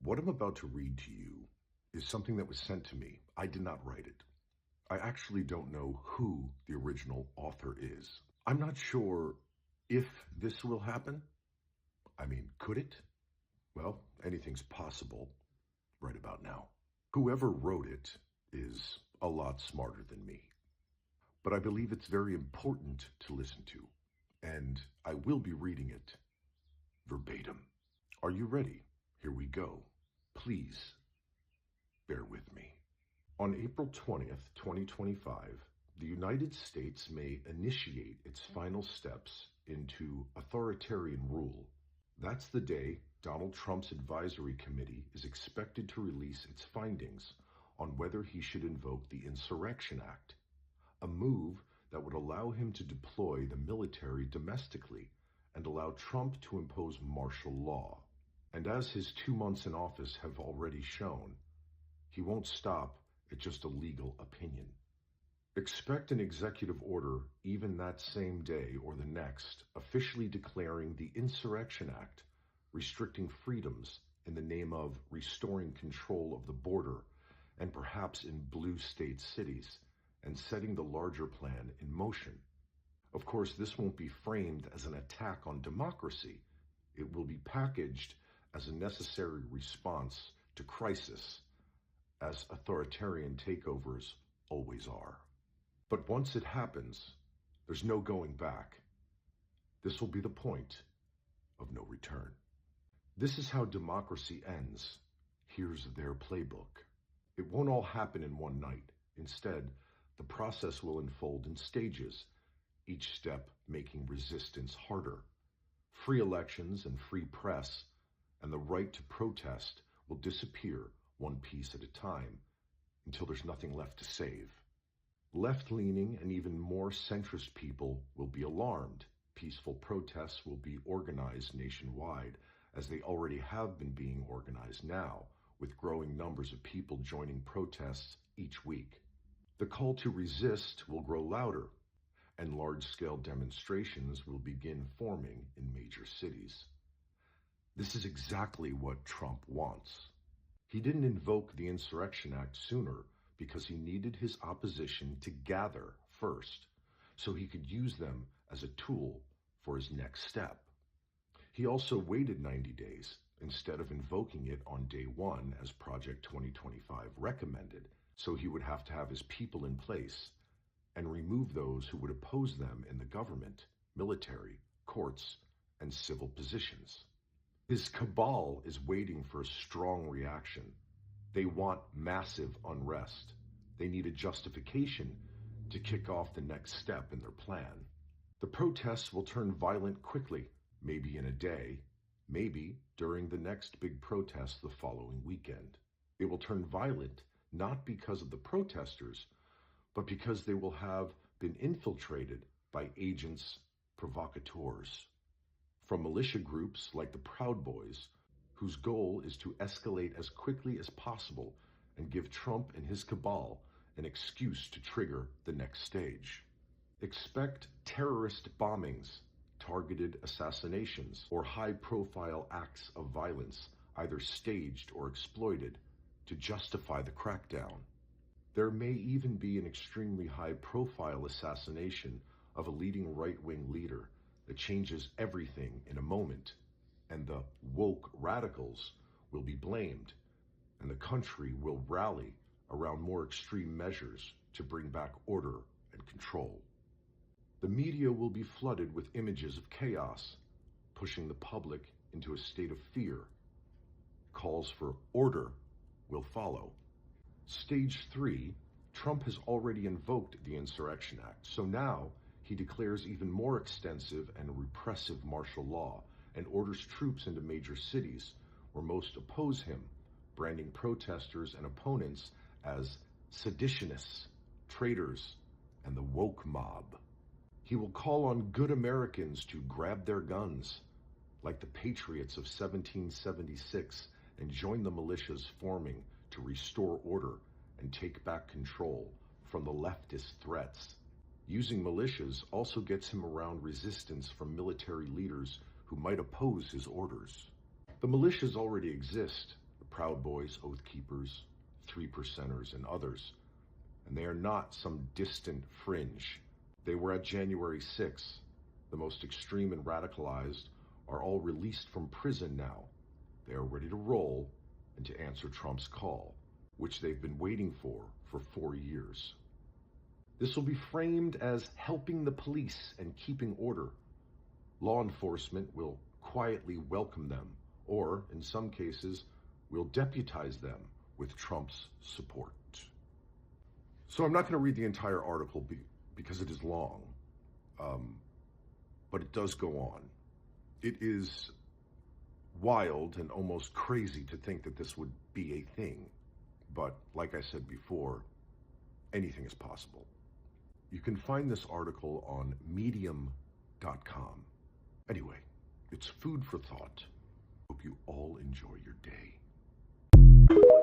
What I'm about to read to you is something that was sent to me. I did not write it. I actually don't know who the original author is. I'm not sure if this will happen. I mean, could it? Well, anything's possible right about now. Whoever wrote it is a lot smarter than me. But I believe it's very important to listen to, and I will be reading it verbatim. Are you ready? Here we go. Please bear with me. On April 20th, 2025, the United States may initiate its final steps into authoritarian rule. That's the day Donald Trump's advisory committee is expected to release its findings on whether he should invoke the Insurrection Act, a move that would allow him to deploy the military domestically and allow Trump to impose martial law. And as his 2 months in office have already shown, he won't stop at just a legal opinion. Expect an executive order even that same day or the next, officially declaring the Insurrection Act, restricting freedoms in the name of restoring control of the border and perhaps in blue state cities, and setting the larger plan in motion. Of course, this won't be framed as an attack on democracy. It will be packaged as a necessary response to crisis, as authoritarian takeovers always are. But once it happens, there's no going back. This will be the point of no return. This is how democracy ends. Here's their playbook. It won't all happen in one night. Instead, the process will unfold in stages, each step making resistance harder. Free elections and free press and the right to protest will disappear one piece at a time until there's nothing left to save. Left-leaning and even more centrist people will be alarmed. Peaceful protests will be organized nationwide, as they already have been being organized now, with growing numbers of people joining protests each week. The call to resist will grow louder, and large-scale demonstrations will begin forming in major cities. This is exactly what Trump wants. He didn't invoke the Insurrection Act sooner because he needed his opposition to gather first, so he could use them as a tool for his next step. He also waited 90 days instead of invoking it on day one as Project 2025 recommended, so he would have to have his people in place and remove those who would oppose them in the government, military, courts, and civil positions. His cabal is waiting for a strong reaction. They want massive unrest. They need a justification to kick off the next step in their plan. The protests will turn violent quickly, maybe in a day, maybe during the next big protest the following weekend. It will turn violent not because of the protesters, but because they will have been infiltrated by agents provocateurs. From militia groups like the Proud Boys, whose goal is to escalate as quickly as possible and give Trump and his cabal an excuse to trigger the next stage. Expect terrorist bombings, targeted assassinations, or high-profile acts of violence, either staged or exploited, to justify the crackdown. There may even be an extremely high-profile assassination of a leading right-wing leader that changes everything in a moment, and the woke radicals will be blamed, and the country will rally around more extreme measures to bring back order and control. The media will be flooded with images of chaos, pushing the public into a state of fear. Calls for order will follow. Stage 3, Trump has already invoked the Insurrection Act, so now he declares even more extensive and repressive martial law and orders troops into major cities where most oppose him, branding protesters and opponents as seditionists, traitors, and the woke mob. He will call on good Americans to grab their guns, like the patriots of 1776, and join the militias forming to restore order and take back control from the leftist threats. Using militias also gets him around resistance from military leaders who might oppose his orders. The militias already exist. Proud Boys, Oath Keepers, 3%ers, and others. And they are not some distant fringe. They were at January 6th. The most extreme and radicalized are all released from prison now. They are ready to roll and to answer Trump's call, which they've been waiting for 4 years. This will be framed as helping the police and keeping order. Law enforcement will quietly welcome them, or, in some cases, will deputize them with Trump's support. So I'm not going to read the entire article because it is long, but it does go on. It is wild and almost crazy to think that this would be a thing, but like I said before, anything is possible. You can find this article on medium.com. Anyway, it's food for thought. Hope you all enjoy your day.